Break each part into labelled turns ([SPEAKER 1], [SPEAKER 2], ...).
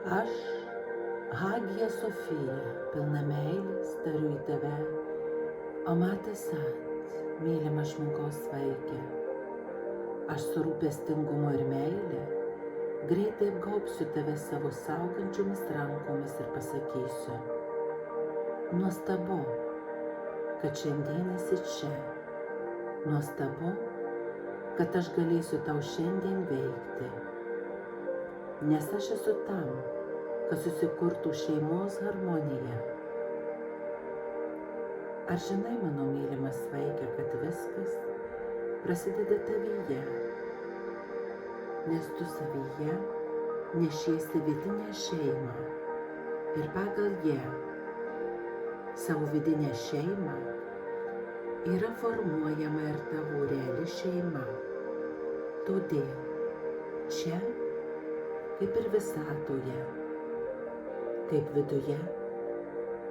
[SPEAKER 1] Aš, Hagija Sofija, pilna meilės, tariu į tave, o matas at, mylimas žmogaus vaikė. Aš su rūpestingumu ir meilė greitai apgaubsiu tave savo saugančiomis rankomis ir pasakysiu: nuostabu, kad šiandien esi čia. Nuostabu, kad aš galėsiu tau šiandien veikti. Nes aš esu tam, kad susikurtų šeimos harmonija. Ar žinai, mano mylimas vaikė, kad viskas prasideda tavyje, nes tu savyje nešiesi vidinę šeimą ir pagal ją, savo vidinę šeimą, yra formuojama ir tavo reali šeima. Todėl čia, kaip ir visatoje, kaip viduje,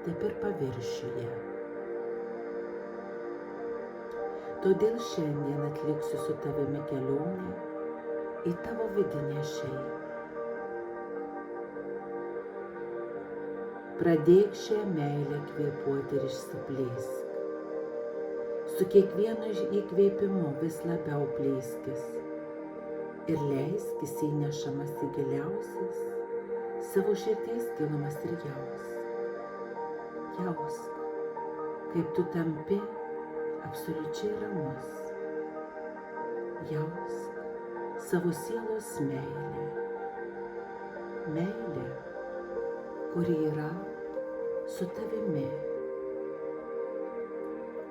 [SPEAKER 1] taip ir paviršiuje. Todėl šiandien atliksiu su tavimi kelionę į tavo vidinę šeimą. Pradėk šią meilę kvėpuoti ir išsiplėsk. Su kiekvienu įkvėpimu vis labiau plėskis ir leiskis įnešamas į giliausias savo širdies gilumas ir jausk, kaip tu tampi absoliučiai ramus. Jausk savo sielos meilę, kuri yra su tavimi.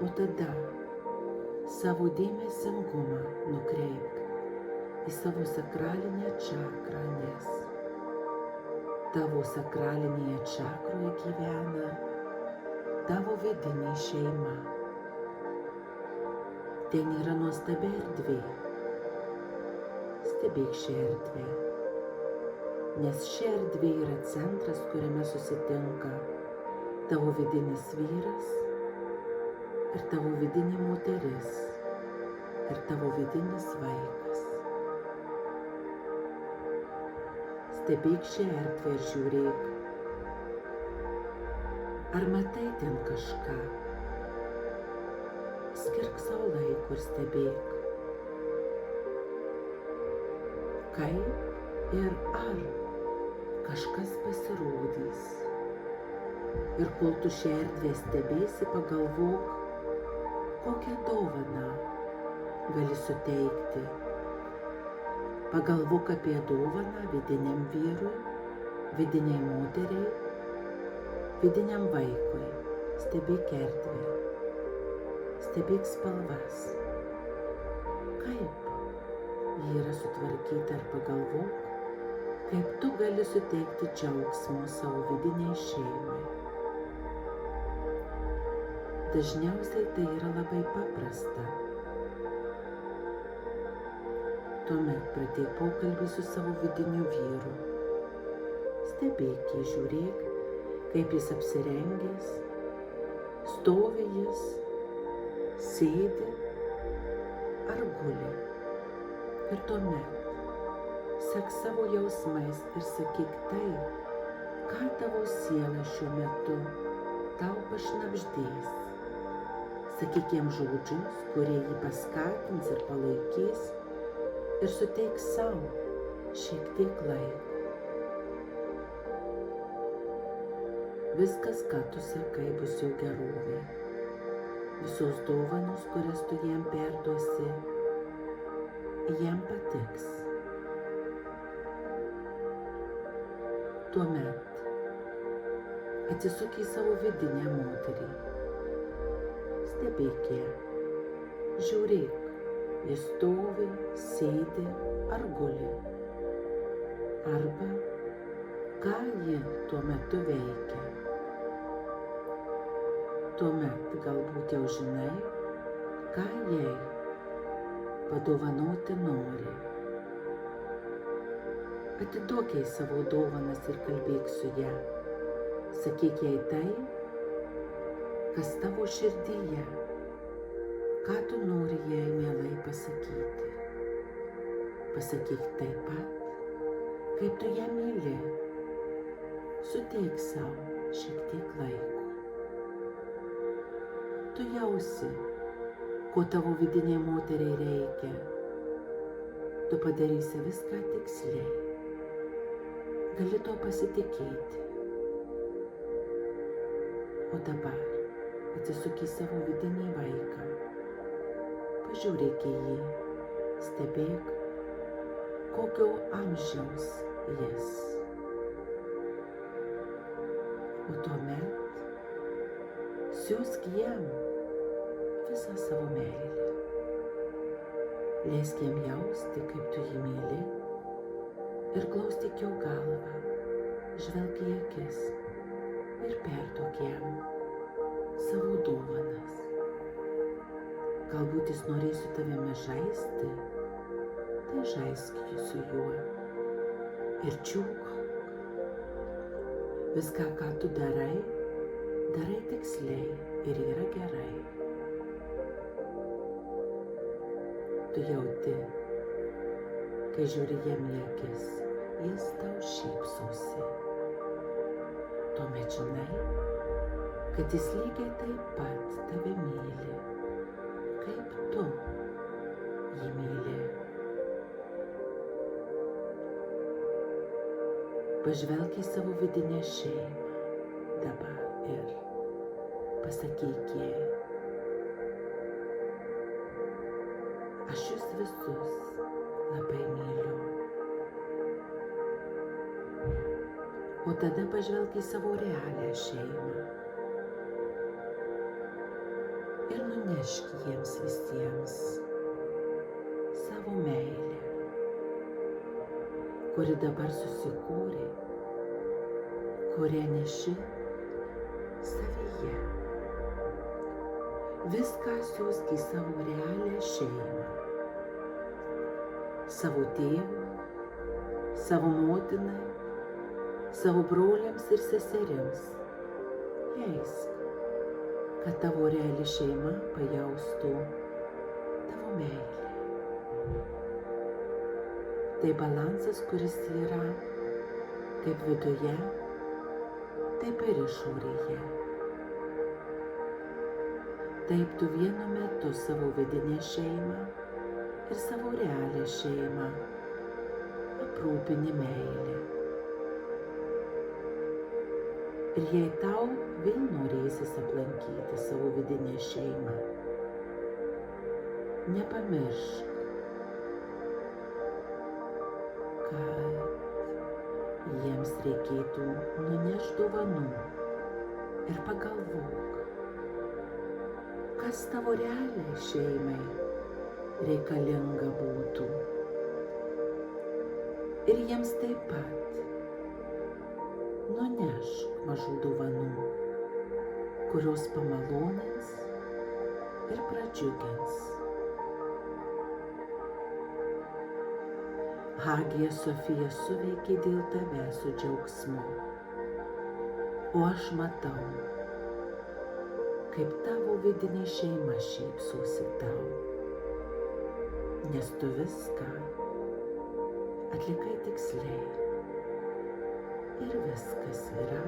[SPEAKER 1] O tada savo dėmesingumą nukreipk į savo sakralinę čakrą, nes tavo sakralinėje čakroje gyvena tavo vidinė šeima. Ten yra nuostabi erdvė. Stebėk šią erdvę, nes ši erdvė yra centras, kuriame susitinka tavo vidinis vyras ir tavo vidinė moteris ir tavo vidinis vaikas. Stebėk šią erdvę ir žiūrėk, ar matai ten kažką. Skirk savo laiko ir stebėk, kaip ir ar kažkas pasirodys. Ir kol tu šią erdvę stebėsi, pagalvok, kokią dovaną gali suteikti. Pagalvok apie dovaną vidiniam vyrui, vidiniai moteriai, vidiniam vaikui. Stebėk erdvę, stebėk spalvas. Kaip ji yra sutvarkyta, ir pagalvok, kaip tu gali suteikti džiaugsmo savo vidiniai šeimai. Dažniausiai tai yra labai paprasta. Tuomet pradėk pokalbį su savo vidiniu vyru. Stebėk jį, žiūrėk, kaip jis apsirengęs, stovi jis, sėdi ar guli. Ir tuomet sek savo jausmais ir sakyk tai, ką tavo siela šiuo metu tau pašnabždės. Sakyk jam žodžius, kurie jį paskatins ir palaikys, ir suteik savo šiek tiek laiko. Viskas, ką tu sakai, bus jo gerovė. Visos dovanos, kurias tu jam perduosi, jam patiks. Tuomet atsisuk į savo vidinę moterį. Stebėk ją, žiūrėk, jis stovi, sėdi ar guli. Arba ką ji tuo metu veikia. Tuomet galbūt jau žinai, ką jai padovanoti nori. Atiduok jai savo dovanas ir kalbėk su ją. Sakyk jai tai, kas tavo širdyje, ką tu nori jai mielai pasakyti. Pasakyk taip pat, kaip tu ją myli, Suteik savo šiek tiek laiko. Tu jausi, ko tavo vidiniai moteriai reikia. Tu padarysi viską tiksliai. Gali to pasitikėti. O dabar atsisuk į savo vidinį vaiką. Pažiūrėk į jį, stebėk, kokio amžiaus jis. O tuomet siųsk jam visą savo meilę. Leisk jam jausti, kaip tu jį myli, ir glaustyk jo galvą, žvelk į akis ir perduok jam savo dovanas. Galbūt jis norės su tavimi žaisti, tai žaisk su juo ir džiūgauk. Viską, ką tu darai tiksliai ir yra gerai. Tu jauti, kai žiūri jam į akis, jis tau šypsosi. Tuomet žinai, kad jis lygiai taip pat tave myli, kaip tu jį myli. Pažvelk į savo vidinę šeimą dabar ir pasakyk jai: aš jūs visus labai myliu. O tada pažvelk į savo realią šeimą ir nunešk jiems visiems savo meilę, kuri dabar susikūrė, kurią neši savyje. Viską siųsk į savo realią šeimą, savo tėvui, savo motinai, savo broliams ir seserims. Leisk, kad tavo reali šeima pajaustų tavo meilę. Tai balansas, kuris yra kaip viduje, taip ir išorėje. Taip tu vienu metu savo vidinę šeimą ir savo realią šeimą aprūpini meilę. Ir jei tau vėl norėsis aplankyti savo vidinę šeimą, nepamiršk, kad jiems reikėtų nunešti dovanų ir pagalvok, kas tavo realiai šeimai reikalinga būtų. Ir jiems taip pat nunešk mažų dovanų, kurios pamalonins ir pradžiugins. Hagija Sofija suveikė dėl tave su džiaugsmu, o aš matau, kaip tavo vidinė šeima šypsosi tau, nes tu viską atlikai tiksliai ir viskas yra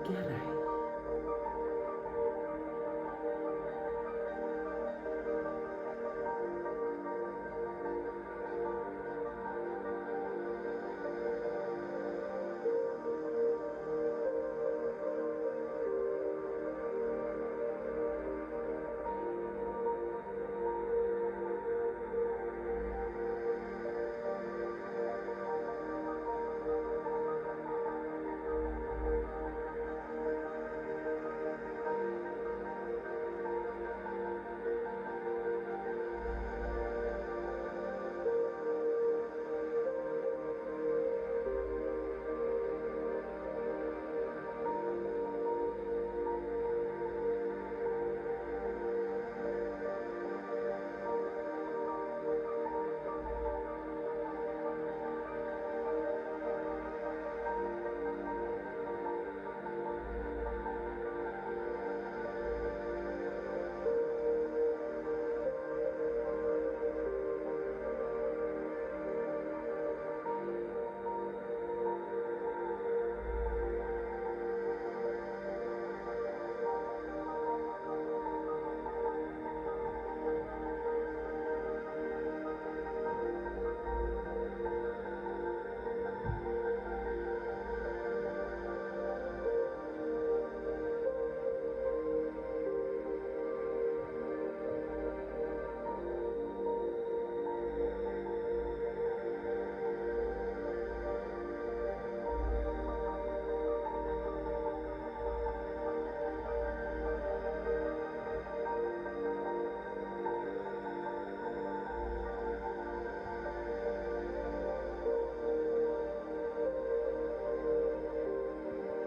[SPEAKER 1] gerai.